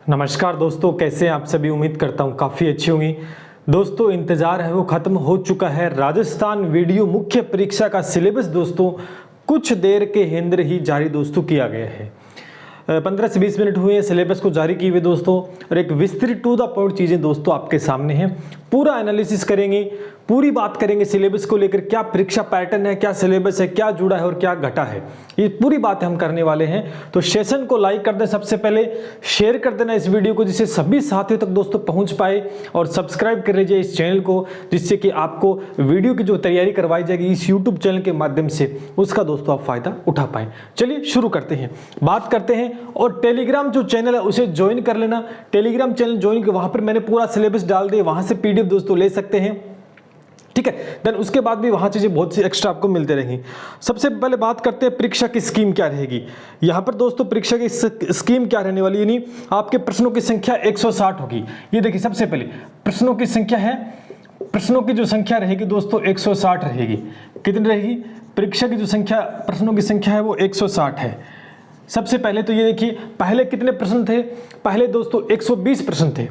नमस्कार दोस्तों, कैसे हैं आप सभी। उम्मीद करता हूं काफ़ी अच्छी होंगी। दोस्तों इंतज़ार है वो ख़त्म हो चुका है। राजस्थान वीडियो मुख्य परीक्षा का सिलेबस दोस्तों कुछ देर के अंदर ही जारी दोस्तों किया गया है। 15 से 20 मिनट हुए हैं सिलेबस को जारी किए हुए दोस्तों, और एक विस्तृत टू द पॉइंट चीज़ें दोस्तों आपके सामने हैं। पूरा एनालिसिस करेंगे, पूरी बात करेंगे सिलेबस को लेकर, क्या परीक्षा पैटर्न है, क्या सिलेबस है, क्या जुड़ा है और क्या घटा है, ये पूरी बातें हम करने वाले हैं। तो सेशन को लाइक कर दें, सबसे पहले शेयर कर देना इस वीडियो को, जिससे सभी साथियों तक दोस्तों पहुंच पाए, और सब्सक्राइब कर लीजिए इस चैनल को, जिससे कि आपको वीडियो की जो तैयारी करवाई जाएगी इस यूट्यूब चैनल के माध्यम से, उसका दोस्तों आप फायदा उठा पाएं। चलिए शुरू करते हैं, बात करते हैं। और टेलीग्राम जो चैनल है उसे ज्वाइन कर लेना। टेलीग्राम चैनल ज्वाइन कर, वहां पर मैंने पूरा सिलेबस डाल दिया, वहां से पीडीएफ दोस्तों ले सकते हैं, ठीक है। देन उसके बाद भी वहां चीजें बहुत सी एक्स्ट्रा आपको मिलते रहेंगी। सबसे पहले बात करते हैं परीक्षा की स्कीम क्या रहेगी। यहां पर दोस्तों परीक्षा की स्कीम क्या रहने वाली है, यानी आपके प्रश्नों की संख्या 160 होगी। ये देखिए, सबसे पहले प्रश्नों की संख्या है, प्रश्नों की जो संख्या रहेगी दोस्तों 160 रहेगी। कितनी रहेगी? परीक्षा की जो संख्या, प्रश्नों की संख्या है वो 160 है। सबसे पहले तो ये देखिए, पहले कितने प्रश्न थे? पहले दोस्तों 120 प्रश्न थे।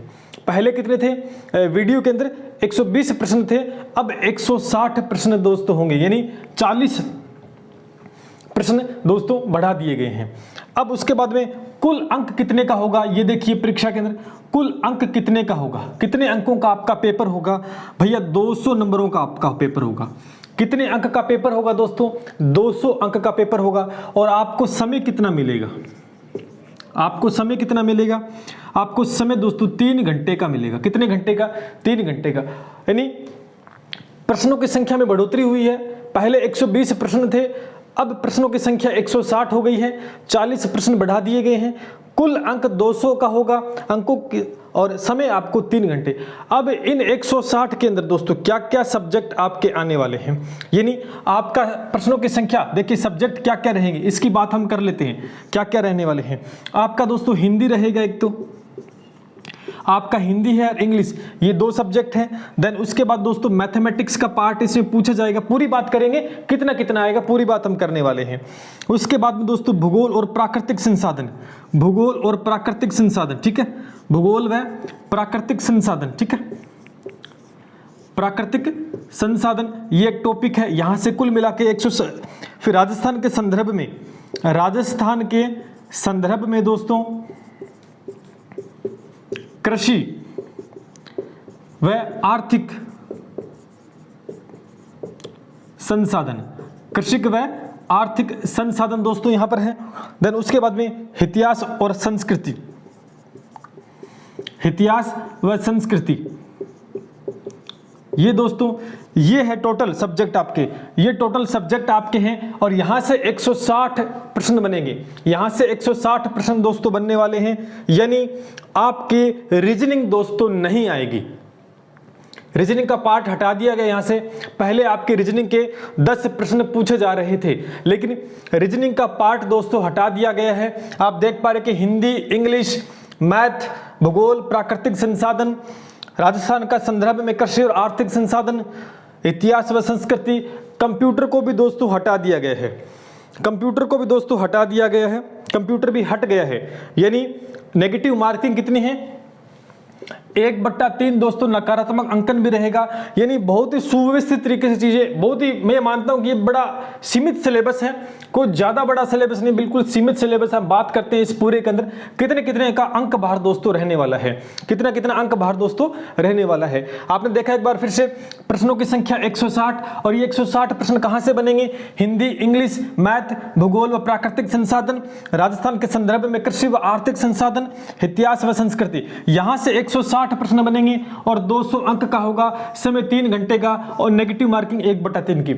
पहले कितने थे? वीडियो के अंदर 120 प्रश्न थे, अब 160 प्रश्न दोस्तों होंगे, यानी 40 प्रश्न दोस्तों बढ़ा दिए गए हैं। अब उसके बाद में कुल अंक कितने का होगा, ये देखिए परीक्षा के अंदर कुल अंक कितने का होगा, कितने अंकों का आपका पेपर होगा भैया? 200 नंबरों का आपका पेपर होगा। कितने अंक का पेपर होगा दोस्तों? 200 अंक का पेपर होगा। और आपको समय कितना मिलेगा? आपको समय कितना मिलेगा? आपको समय दोस्तों 3 घंटे का मिलेगा। कितने घंटे का? 3 घंटे का। यानी प्रश्नों की संख्या में बढ़ोतरी हुई है। पहले 120 प्रश्न थे, अब प्रश्नों की संख्या 160 हो गई है, 40 प्रश्न बढ़ा दिए गए हैं। कुल अंक 200 का होगा अंकों की, और समय आपको 3 घंटे। अब इन 160 के अंदर दोस्तों क्या क्या सब्जेक्ट आपके आने वाले हैं, यानी आपका प्रश्नों की संख्या देखिए, सब्जेक्ट क्या क्या रहेंगे इसकी बात हम कर लेते हैं। क्या क्या रहने वाले हैं? आपका दोस्तों हिंदी रहेगा, एक तो आपका हिंदी है और इंग्लिश, ये 2 सब्जेक्ट हैं। देन उसके बाद दोस्तों मैथमेटिक्स का पार्ट इसमें पूछा जाएगा, पूरी बात करेंगे, कितना कितना आएगा पूरी बात हम करने वाले हैं। उसके बाद में दोस्तों भूगोल और प्राकृतिक संसाधन, भूगोल और प्राकृतिक संसाधन, ठीक है। भूगोल व प्राकृतिक संसाधन, ठीक है। प्राकृतिक संसाधन ये एक टॉपिक है, यहां से कुल मिला के 100। फिर राजस्थान के संदर्भ में, राजस्थान के संदर्भ में दोस्तों कृषि व आर्थिक संसाधन, कृषि व आर्थिक संसाधन दोस्तों यहां पर है। देन उसके बाद में इतिहास और संस्कृति, इतिहास व संस्कृति, ये दोस्तों ये है टोटल सब्जेक्ट आपके, ये टोटल सब्जेक्ट आपके हैं। और यहां से 160 प्रश्न बनेंगे, यहां से 160 प्रश्न दोस्तों बनने वाले हैं, यानी आपकी रीजनिंग दोस्तों नहीं आएगी। रीजनिंग का पार्ट हटा दिया गया यहां से। पहले आपके रीजनिंग के 10 प्रश्न पूछे जा रहे थे, लेकिन रीजनिंग का पार्ट दोस्तों हटा दिया गया है। आप देख पा रहे कि हिंदी, इंग्लिश, मैथ, भूगोल, प्राकृतिक संसाधन, राजस्थान का संदर्भ में कृषि और आर्थिक संसाधन, इतिहास व संस्कृति, कंप्यूटर को भी दोस्तों हटा दिया गया है। कंप्यूटर को भी दोस्तों हटा दिया गया है, कंप्यूटर भी हट गया है। यानी नेगेटिव मार्किंग कितनी है? 1/3 दोस्तों नकारात्मक अंकन भी रहेगा। यानी बहुत ही सुव्यवस्थित तरीके से चीजें, बहुत ही, मैं मानता हूं कि ये बड़ा सीमित सिलेबस है, कोई ज्यादा बड़ा सिलेबस नहीं, बिल्कुल सीमित सिलेबस। हम बात करते हैं इस पूरे के अंदर कितने कितने का अंक बाहर दोस्तों रहने वाला है, कितना कितना अंक बाहर दोस्तों रहने वाला है। आपने देखा एक बार फिर से, प्रश्नों की संख्या 160, और ये 160 प्रश्न कहां से बनेंगे? हिंदी, इंग्लिश, मैथ, भूगोल व प्राकृतिक संसाधन, राजस्थान के संदर्भ में कृषि व आर्थिक संसाधन, इतिहास व संस्कृति, यहां से 160 प्रश्न बनेंगे और 200 अंक का होगा, समय 3 घंटे का, और नेगेटिव मार्किंग 1/3 की।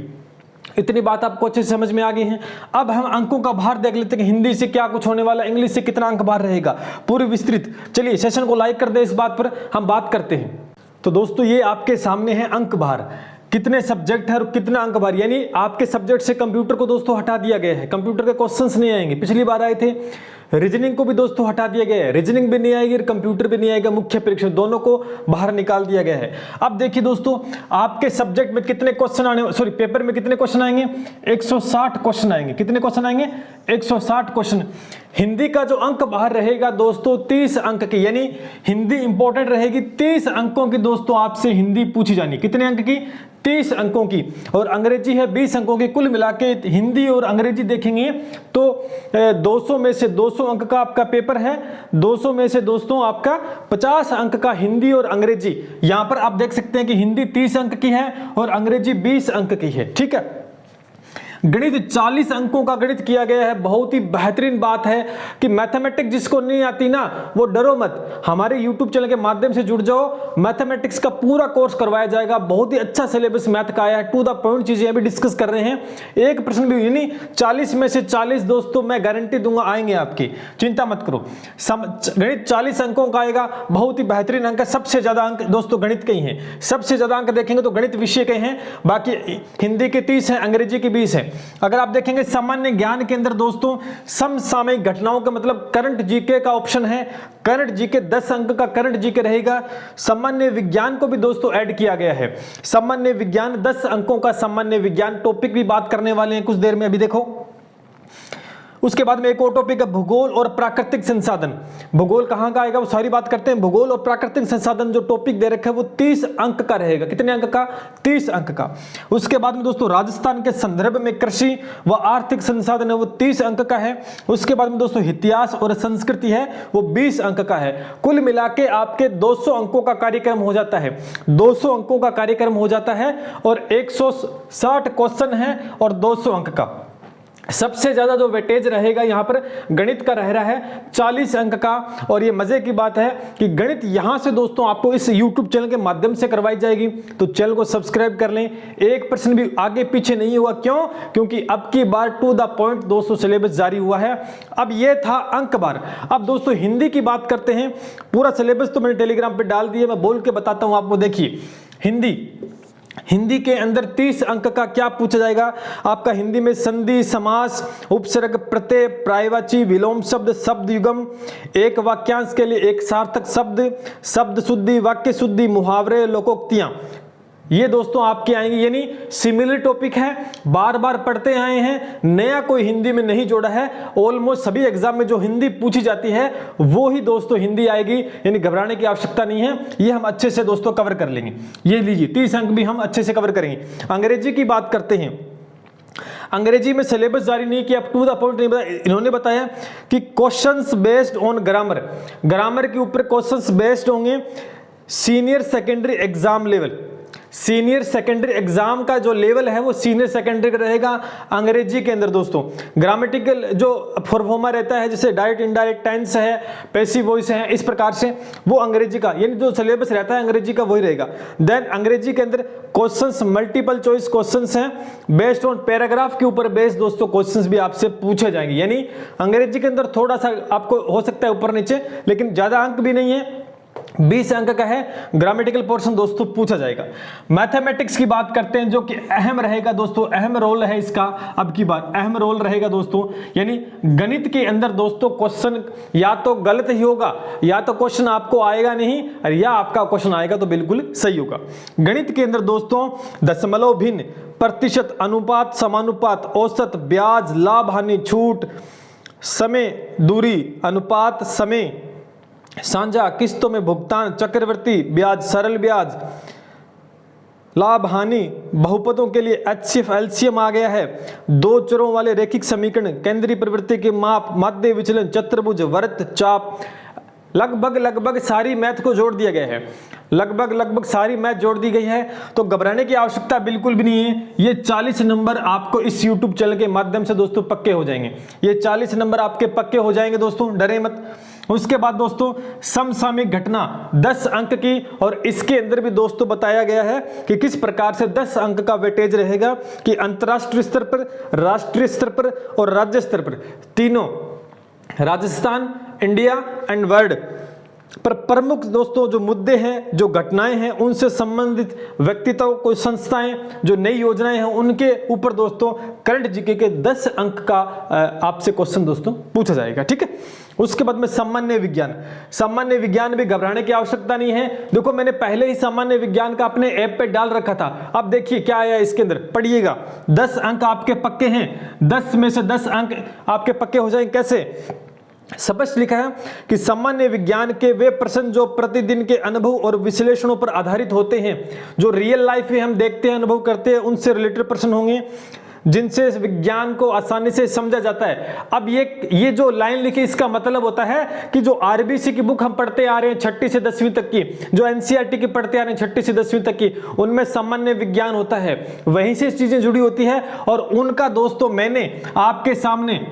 इतनी बात आपको अच्छे से समझ में आ गई है। अब हम अंकों का भार देख लेते हैं कि हिंदी से क्या कुछ होने वाला, इंग्लिश से कितना अंक भार रहेगा, पूरी विस्तृत। चलिए सेशन को लाइक कर दे, इस बात पर हम बात करते हैं। तो दोस्तों ये आपके सामने है अंक भार, कितने सब्जेक्ट है और कितना अंक भार। यानी आपके सब्जेक्ट से कंप्यूटर को दोस्तों हटा दिया गया है, कंप्यूटर के क्वेश्चंस नहीं आएंगे। पिछली बार आए थे रीजनिंग को भी दोस्तों हटा दिया गया है, रीजनिंग भी नहीं आएगी और कंप्यूटर भी नहीं आएगा, मुख्य परीक्षा दोनों को बाहर निकाल दिया गया है। अब देखिए दोस्तों, आपके सब्जेक्ट में कितने क्वेश्चन आने, सॉरी पेपर में कितने क्वेश्चन आएंगे, 160 क्वेश्चन आएंगे। कितने क्वेश्चन आएंगे, 160 क्वेश्चन। हिंदी का जो अंक बाहर रहेगा दोस्तों 30 अंक की, यानी हिंदी इंपॉर्टेंट रहेगी। 30 अंकों की दोस्तों आपसे हिंदी पूछी जानी। कितने अंक की? 30 अंकों की। और अंग्रेजी है 20 अंकों की। कुल मिला के हिंदी और अंग्रेजी देखेंगे तो 200 में से 200 अंक का आपका पेपर है। 200 में से दोस्तों आपका 50 अंक का हिंदी और अंग्रेजी। यहां पर आप देख सकते हैं कि हिंदी 30 अंक की है और अंग्रेजी 20 अंक की है। ठीक है। गणित 40 अंकों का गणित किया गया है। बहुत ही बेहतरीन बात है कि मैथमेटिक्स जिसको नहीं आती ना वो डरो मत, हमारे YouTube चैनल के माध्यम से जुड़ जाओ। मैथमेटिक्स का पूरा कोर्स करवाया जाएगा। बहुत ही अच्छा सिलेबस मैथ का आया है। टू द पॉइंट चीजें अभी डिस्कस कर रहे हैं। एक प्रश्न भी नहीं, 40 में से 40 दोस्तों मैं गारंटी दूंगा आएंगे आपकी, चिंता मत करो। गणित 40 अंकों का आएगा। बहुत ही बेहतरीन अंक है। सबसे ज्यादा अंक दोस्तों गणित के ही हैं। सबसे ज्यादा अंक देखेंगे तो गणित विषय के हैं। बाकी हिंदी के 30 है, अंग्रेजी के 20 है। अगर आप देखेंगे सामान्य ज्ञान के अंदर दोस्तों समसामयिक घटनाओं का मतलब करंट जीके का ऑप्शन है। करंट जीके 10 अंक का करंट जीके रहेगा। सामान्य विज्ञान को भी दोस्तों ऐड किया गया है। सामान्य विज्ञान 10 अंकों का सामान्य विज्ञान टॉपिक भी बात करने वाले हैं कुछ देर में, अभी देखो। उसके बाद में एक और टॉपिक है भूगोल और प्राकृतिक संसाधन। भूगोल कहां का आएगा वो सारी बात करते हैं। भूगोल और प्राकृतिक संसाधन जो टॉपिक दे रखा है वो 30 अंक का रहेगा। कितने अंक का? 30 अंक का। उसके बाद में दोस्तों राजस्थान के संदर्भ में कृषि व आर्थिक संसाधन है वो 30 अंक का है। उसके बाद में दोस्तों इतिहास और संस्कृति है वो 20 अंक का है। कुल मिला के आपके 200 अंकों का कार्यक्रम हो जाता है। 200 अंकों का कार्यक्रम हो जाता है और 160 क्वेश्चन है और 200 अंक का। सबसे ज्यादा जो वेटेज रहेगा यहां पर गणित का रह रहा है 40 अंक का। और ये मजे की बात है कि गणित यहां से दोस्तों आपको इस YouTube चैनल के माध्यम से करवाई जाएगी। तो चैनल को सब्सक्राइब कर लें। एक पर्सन भी आगे पीछे नहीं हुआ। क्यों? क्योंकि अब की बार टू द पॉइंट दोस्तों सिलेबस जारी हुआ है। अब ये था अंक बार। अब दोस्तों हिंदी की बात करते हैं। पूरा सिलेबस तो मैंने टेलीग्राम पे डाल दिया, मैं बोल के बताता हूं आपको। देखिए हिंदी के अंदर 30 अंक का क्या पूछा जाएगा आपका? हिंदी में संधि, समास, उपसर्ग, प्रत्यय, पर्यायवाची, विलोम शब्द, शब्द युग्म, एक वाक्यांश के लिए एक सार्थक शब्द, शब्द शुद्धि, वाक्य शुद्धि, मुहावरे, लोकोक्तियां, ये दोस्तों आपके आएंगे। यानी सिमिलर टॉपिक है, बार बार पढ़ते आए हैं, नया कोई हिंदी में नहीं जोड़ा है। ऑलमोस्ट सभी एग्जाम में जो हिंदी पूछी जाती है वो ही दोस्तों हिंदी आएगी। यानी घबराने की आवश्यकता नहीं है। ये हम अच्छे से दोस्तों कवर कर लेंगे। ये लीजिए 30 अंक भी हम अच्छे से कवर करेंगे। अंग्रेजी की बात करते हैं। अंग्रेजी में सिलेबस जारी नहीं किया, टू द पॉइंट नहीं बताया। इन्होंने बताया कि questions based on grammar, grammar के ऊपर क्वेश्चंस बेस्ड होंगे। Senior secondary exam level, senior secondary exam का जो लेवल है वो सीनियर सेकेंडरी का रहेगा अंग्रेजी के अंदर दोस्तों। ग्रामेटिकल जो फॉर्मूला रहता है जैसे डायरेक्ट इनडायरेक्ट टेंस है, पैसिव वॉइस है, इस प्रकार से वो अंग्रेजी का, यानी जो सिलेबस रहता है अंग्रेजी का वही रहेगा। देन अंग्रेजी के अंदर क्वेश्चंस मल्टीपल चॉइस क्वेश्चंस हैं, बेस्ड ऑन पैराग्राफ के ऊपर बेस्ड दोस्तों क्वेश्चंस भी आपसे पूछे जाएंगे। यानी अंग्रेजी के अंदर थोड़ा सा आपको हो सकता है ऊपर नीचे, लेकिन ज्यादा अंक भी नहीं है। 20 अंक का है। ग्रामेटिकल पोर्शन दोस्तों पूछा जाएगा। मैथमेटिक्स की बात करते हैं जो कि अहम रहेगा दोस्तों, अहम रोल है इसका। अब की बात अहम रोल रहेगा दोस्तों। यानी गणित के अंदर दोस्तों क्वेश्चन या तो गलत ही होगा या तो क्वेश्चन आपको आएगा नहीं, और या आपका क्वेश्चन आएगा तो बिल्कुल सही होगा। गणित के अंदर दोस्तों दशमलव भिन्न, प्रतिशत, अनुपात, समानुपात, औसत, ब्याज, लाभ हानि, छूट, समय, दूरी, अनुपात, समय, साझा, किस्तों में भुगतान, चक्रवृद्धि ब्याज, सरल ब्याज, लाभ हानि, बहुपदों के लिए HCF LCM आ गया है, दो चरों वाले रैखिक समीकरण, केंद्रीय प्रवृत्ति के माप, माध्य विचलन, चतुर्भुज, वृत्त, चाप, लगभग सारी मैथ को जोड़ दिया गया है। लगभग सारी मैथ जोड़ दी गई है। तो घबराने की आवश्यकता बिल्कुल भी नहीं है। ये 40 नंबर आपको इस YouTube चैनल के माध्यम से दोस्तों पक्के हो जाएंगे। ये 40 नंबर आपके पक्के हो जाएंगे दोस्तों, डरे मत। उसके बाद दोस्तों समसामयिक घटना 10 अंक की, और इसके अंदर भी दोस्तों बताया गया है कि किस प्रकार से 10 अंक का वेटेज रहेगा कि अंतरराष्ट्रीय स्तर पर, राष्ट्रीय स्तर पर और राज्य स्तर पर, तीनों, राजस्थान, इंडिया एंड वर्ल्ड पर प्रमुख दोस्तों जो मुद्दे हैं, जो घटनाएं हैं, उनसे संबंधित व्यक्तित्व, कोई संस्थाएं, जो नई योजनाएं हैं, उनके ऊपर दोस्तों करंट जीके के 10 अंक का आपसे क्वेश्चन दोस्तों पूछा जाएगा। ठीक है। उसके बाद में सामान्य विज्ञान, सामान्य विज्ञान भी घबराने की आवश्यकता नहीं है। देखो मैंने पहले ही सामान्य विज्ञान का अपने ऐप पे डाल रखा था। अब देखिए क्या आया इसके अंदर, पढ़िएगा। 10 अंक आपके पक्के हैं। 10 में से 10 अंक आपके पक्के हो जाएंगे। कैसे? स्पष्ट लिखा है कि सामान्य विज्ञान के वे प्रश्न जो प्रतिदिन के अनुभव और विश्लेषणों पर आधारित होते हैं, जो रियल लाइफ में हम देखते हैं, अनुभव करते हैं, उनसे रिलेटेड प्रश्न होंगे जिनसे विज्ञान को आसानी से समझा जाता है। अब ये जो लाइन लिखी, इसका मतलब होता है कि जो आरबीसी की बुक हम पढ़ते आ रहे हैं 6ठी से 10वीं तक की, जो एनसीईआरटी की पढ़ते आ रहे हैं 6ठी से 10वीं तक की, उनमें सामान्य विज्ञान होता है, वहीं से चीजें जुड़ी होती है। और उनका दोस्तों मैंने आपके सामने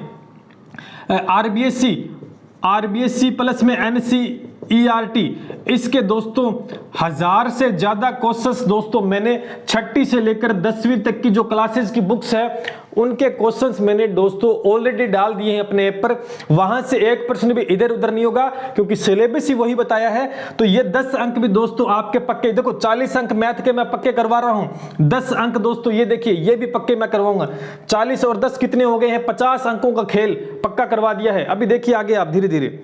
आरबीएससी प्लस में एनसीईआरटी, इसके दोस्तों 1000 से ज्यादा क्वेश्चंस दोस्तों मैंने 6ठी से लेकर 10वीं तक की जो क्लासेस की बुक्स है उनके क्वेश्चंस मैंने दोस्तों ऑलरेडी डाल दिए हैं अपने ऐप पर। वहां से एक प्रश्न भी इधर उधर नहीं होगा क्योंकि सिलेबस ही वही बताया है। तो ये 10 अंक भी दोस्तों आपके पक्के, देखो 40 अंक मैथ के मैं पक्के करवा रहा हूं, 10 अंक दोस्तों ये देखिए ये भी पक्के मैं करवाऊंगा। 40 और 10 कितने हो गए हैं, 50 अंकों का खेल पक्का करवा दिया है। अभी देखिए आगे आप धीरे धीरे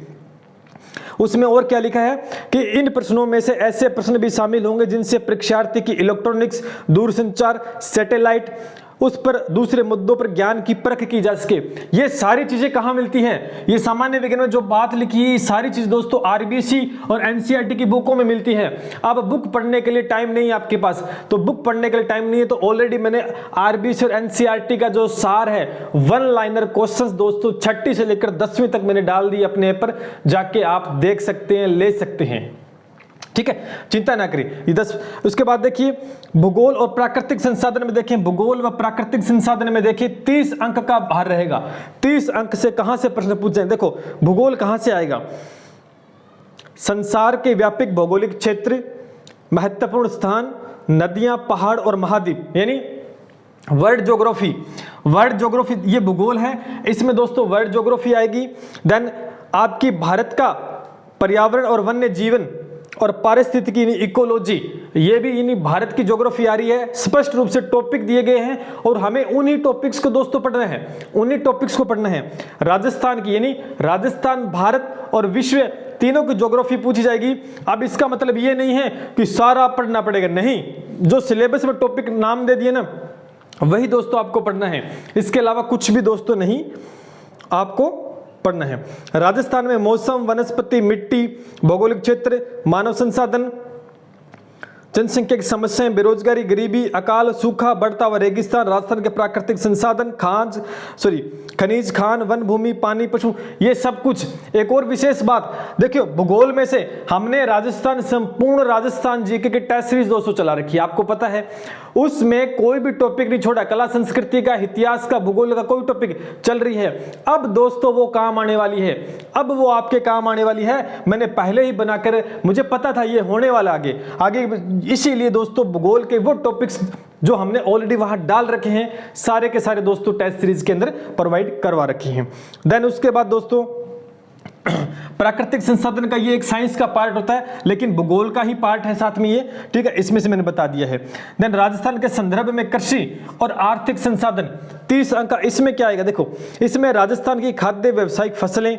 उसमें और क्या लिखा है कि इन प्रश्नों में से ऐसे प्रश्न भी शामिल होंगे जिनसे परीक्षार्थी की इलेक्ट्रॉनिक्स, दूरसंचार, सैटेलाइट, उस पर दूसरे मुद्दों पर ज्ञान की परख की जा सके। ये सारी चीजें कहां मिलती हैं, ये सामान्य विज्ञान में जो बात लिखी है सारी चीज दोस्तों आरबीसी और एनसीईआरटी की बुकों में मिलती है। अब बुक पढ़ने के लिए टाइम नहीं है आपके पास, तो बुक पढ़ने के लिए टाइम नहीं है तो ऑलरेडी मैंने आरबीसी और एनसीईआरटी का जो सार है 1 लाइनर क्वेश्चंस दोस्तों 6ठी से लेकर 10वीं तक मैंने डाल दी अपने ऐप पर, जाके आप देख सकते हैं, ले सकते हैं। ठीक है, चिंता ना करिए। ये 10, उसके बाद देखिए भूगोल और प्राकृतिक संसाधन में देखें, भूगोल व प्राकृतिक संसाधन में देखिए 30 अंक का भार रहेगा। 30 अंक से कहां से प्रश्न पूछ जाए, देखो भूगोल कहां से आएगा, संसार के व्यापक भौगोलिक क्षेत्र, महत्वपूर्ण स्थान, नदियां, पहाड़ और महाद्वीप, यानी वर्ल्ड ज्योग्राफी। वर्ल्ड ज्योग्राफी ये भूगोल है, इसमें दोस्तों वर्ल्ड ज्योग्राफी आएगी। देन आपकी भारत का पर्यावरण और वन्य जीवन और पारिस्थितिकी इकोलॉजी, ये भी इन्हीं भारत की ज्योग्राफी आ रही है। स्पष्ट रूप से टॉपिक दिए गए हैं और हमें उन्हीं टॉपिक्स को दोस्तों पढ़ना है, उन्हीं टॉपिक्स को पढ़ना है। राजस्थान की, यानी राजस्थान, भारत और विश्व तीनों की ज्योग्राफी पूछी जाएगी। अब इसका मतलब ये नहीं है कि सारा पढ़ना पड़ेगा, नहीं, जो सिलेबस में टॉपिक नाम दे दिए ना वही दोस्तों आपको पढ़ना है, इसके अलावा कुछ भी दोस्तों नहीं आपको पढ़ना है। राजस्थान में मौसम, वनस्पति, मिट्टी, भौगोलिक क्षेत्र, मानव संसाधन, जनसंख्या की समस्याएं, बेरोजगारी, गरीबी, अकाल, सूखा, बढ़ता हुआ रेगिस्तान, राजस्थान के प्राकृतिक संसाधन, खनिज, खान, वन भूमि, पानी, पशु, ये सब कुछ। एक और विशेष बात देखियो, भूगोल में से हमने राजस्थान, संपूर्ण राजस्थान जीके की टेस्ट सीरीज दोस्तों चला रखी है, आपको पता है, उसमें कोई भी टॉपिक नहीं छोड़ा, कला संस्कृति का, इतिहास का, भूगोल का कोई टॉपिक चल रही है। अब दोस्तों वो काम आने वाली है, अब वो आपके काम आने वाली है। मैंने पहले ही बनाकर, मुझे पता था ये होने वाला आगे, इसीलिए दोस्तों भूगोल के वो टॉपिक्स जो हमने ऑलरेडी वहां डाल रखे हैं सारे के सारे दोस्तों टेस्ट सीरीज के अंदर प्रोवाइड करवा रखी हैं। देन उसके बाद दोस्तों प्राकृतिक संसाधन का ये एक साइंस का पार्ट होता है, लेकिन भूगोल का ही पार्ट है साथ में ये, ठीक है, इसमें से मैंने बता दिया है। देन राजस्थान के संदर्भ में कृषि और आर्थिक संसाधन 30 अंक का, इसमें क्या आएगा, देखो इसमें राजस्थान की खाद्य व्यावसायिक फसलें,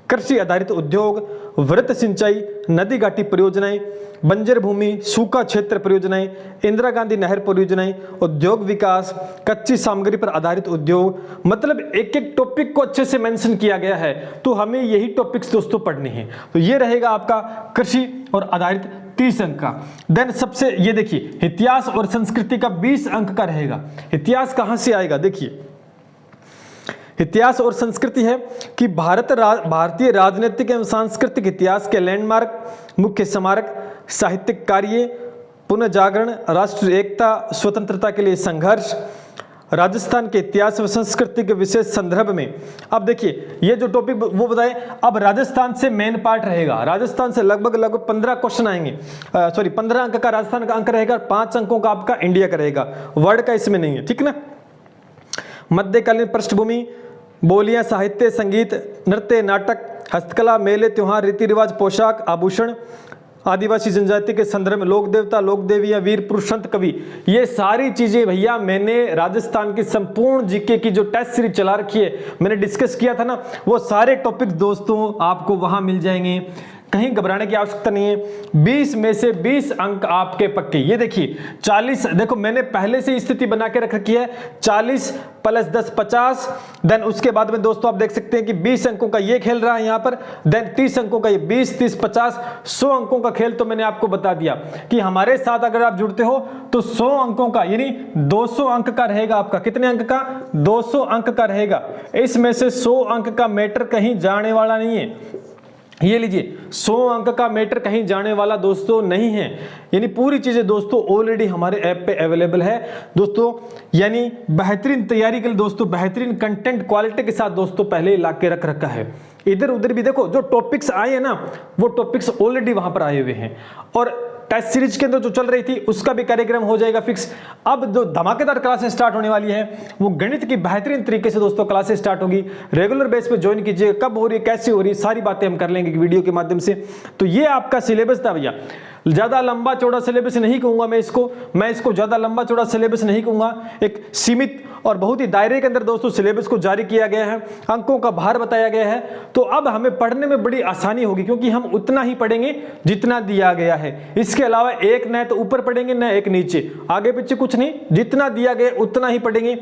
कृषि आधारित उद्योग, वृत्त सिंचाई, नदी घाटी परियोजनाएं, बंजर भूमि, सूखा क्षेत्र परियोजनाएं, इंदिरा गांधी नहर परियोजनाएं, उद्योग विकास, कच्ची सामग्री पर आधारित उद्योग, मतलब एक एक टॉपिक को अच्छे से मेंशन किया गया है, तो हमें यही टॉपिक्स दोस्तों पढ़ने हैं। तो ये रहेगा आपका कृषि और आधारित 30 अंक का। देन सबसे ये देखिए इतिहास और संस्कृति का 20 अंक का रहेगा। इतिहास कहां से आएगा, देखिए इतिहास और संस्कृति है कि भारतीय राजनीतिक एवं सांस्कृतिक इतिहास के लैंडमार्क, मुख्य स्मारक, साहित्यिक कार्य, पुनः जागरण, राष्ट्रीय एकता, स्वतंत्रता के लिए संघर्ष, राजस्थान के इतिहास व संस्कृति के विशेष संदर्भ में। अब देखिए ये जो टॉपिक वो बताए, अब राजस्थान से मेन पार्ट रहेगा, राजस्थान से लगभग 15 क्वेश्चन आएंगे, 15 अंक का राजस्थान का अंक रहेगा, 5 अंकों का आपका इंडिया का रहेगा, वर्ड का इसमें नहीं है, ठीक ना। मध्यकालीन पृष्ठभूमि, बोलियां, साहित्य, संगीत, नृत्य, नाटक, हस्तकला, मेले, त्योहार, रीति रिवाज, पोशाक, आभूषण, आदिवासी जनजाति के संदर्भ में लोक देवता, लोक देवी या वीर पुरुष, संत, कवि, ये सारी चीजें भैया मैंने राजस्थान की संपूर्ण जीके की जो टेस्ट सीरीज चला रखी है, मैंने डिस्कस किया था ना, वो सारे टॉपिक्स दोस्तों आपको वहां मिल जाएंगे। कहीं घबराने की आवश्यकता नहीं है। 20 में से 20 अंक आपके पक्के। ये देखिए 40, देखो मैंने पहले से स्थिति बना के रख रखी है, 40 प्लस 10 50, देन उसके बाद में दोस्तों आप देख सकते हैं कि 20 अंकों का ये खेल रहा है यहां पर, देन 30 अंकों का ये 20 30 50 100 अंकों का खेल। तो मैंने आपको बता दिया कि हमारे साथ अगर आप जुड़ते हो तो 100 अंकों का यानी 200 अंक का रहेगा आपका। कितने अंक का? 200 अंक का रहेगा। इसमें से 100 अंक का मैटर कहीं जाने वाला नहीं है। ये लीजिए 100 अंक का मैटर कहीं जाने वाला दोस्तों नहीं है, यानी पूरी चीजें दोस्तों ऑलरेडी हमारे ऐप पे अवेलेबल है दोस्तों। यानी बेहतरीन तैयारी के लिए दोस्तों, बेहतरीन कंटेंट क्वालिटी के साथ दोस्तों पहले ला के रख रखा है। इधर उधर भी देखो जो टॉपिक्स आए हैं ना, वो टॉपिक्स ऑलरेडी वहां पर आए हुए हैं। और टेस्ट सीरीज के अंदर जो चल रही थी उसका भी कार्यक्रम हो जाएगा फिक्स। अब जो धमाकेदार क्लासेस स्टार्ट होने वाली है वो गणित की बेहतरीन तरीके से दोस्तों क्लासेस स्टार्ट होगी। रेगुलर बेस पे ज्वाइन कीजिए, कब हो रही है, कैसे हो रही है, सारी बातें हम कर लेंगे वीडियो के माध्यम से। तो ये आपका सिलेबस था भैया। ज्यादा लंबा चौड़ा सिलेबस नहीं कहूंगा मैं इसको ज्यादा लंबा चौड़ा सिलेबस नहीं कहूंगा। एक सीमित और बहुत ही दायरे के अंदर दोस्तों सिलेबस को जारी किया गया है, अंकों का भार बताया गया है। तो अब हमें पढ़ने में बड़ी आसानी होगी, क्योंकि हम उतना ही पढ़ेंगे जितना दिया गया है। इसके अलावा एक न तो ऊपर पढ़ेंगे न एक नीचे, आगे पीछे कुछ नहीं, जितना दिया गया उतना ही पढ़ेंगे।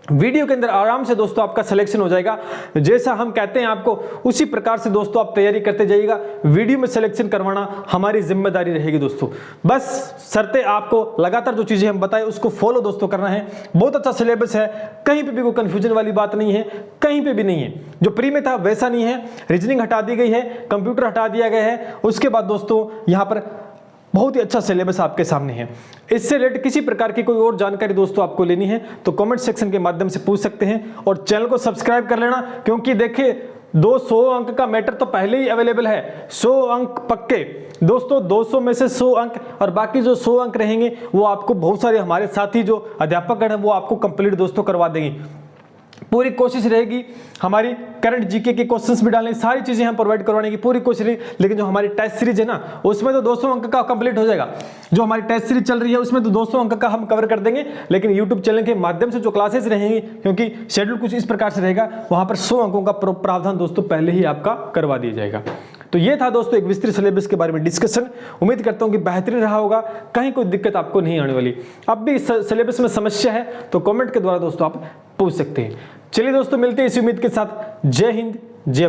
वीडियो के अंदर आराम से दोस्तों आपका सिलेक्शन हो जाएगा। जैसा हम कहते हैं आपको उसी प्रकार से दोस्तों आप तैयारी करते जाइएगा। वीडियो में सिलेक्शन करवाना हमारी जिम्मेदारी रहेगी दोस्तों। बस शर्तें आपको लगातार जो चीजें हम बताए उसको फॉलो दोस्तों करना है। बहुत अच्छा सिलेबस है, कहीं पे भी कोई कंफ्यूजन वाली बात नहीं है, कहीं पे भी नहीं है। जो प्री में था वैसा नहीं है, रीजनिंग हटा दी गई है, कंप्यूटर हटा दिया गया है। उसके बाद दोस्तों यहाँ पर बहुत ही अच्छा सिलेबस आपके सामने है। इससे रिलेटेड किसी प्रकार की कोई और जानकारी दोस्तों आपको लेनी है तो कमेंट सेक्शन के माध्यम से पूछ सकते हैं, और चैनल को सब्सक्राइब कर लेना, क्योंकि देखिए 200 अंक का मैटर तो पहले ही अवेलेबल है। 100 अंक पक्के दोस्तों, 200 में से 100 अंक, और बाकी जो 100 अंक रहेंगे वो आपको बहुत सारे हमारे साथी जो अध्यापक हैं वो आपको कंप्लीट दोस्तों करवा देंगे। पूरी कोशिश रहेगी हमारी करंट जीके के क्वेश्चंस भी डालने, सारी चीजें हम प्रोवाइड करवाने की पूरी कोशिश रहेगी। लेकिन जो हमारी टेस्ट सीरीज है ना, उसमें तो 200 अंक का कंप्लीट हो जाएगा। जो हमारी टेस्ट सीरीज चल रही है उसमें तो 200 अंक का हम कवर कर देंगे। लेकिन यूट्यूब चैनल के माध्यम से जो क्लासेस रहेंगी, क्योंकि शेड्यूल कुछ इस प्रकार से रहेगा, वहां पर 100 अंकों का प्रावधान दोस्तों पहले ही आपका करवा दिया जाएगा। तो ये था दोस्तों एक विस्तृत सिलेबस के बारे में डिस्कशन। उम्मीद करता हूं कि बेहतरीन रहा होगा, कहीं कोई दिक्कत आपको नहीं आने वाली। अब भी सिलेबस में समस्या है तो कमेंट के द्वारा दोस्तों आप पूछ सकते हैं। चलिए दोस्तों मिलते हैं इसी उम्मीद के साथ। जय हिंद, जय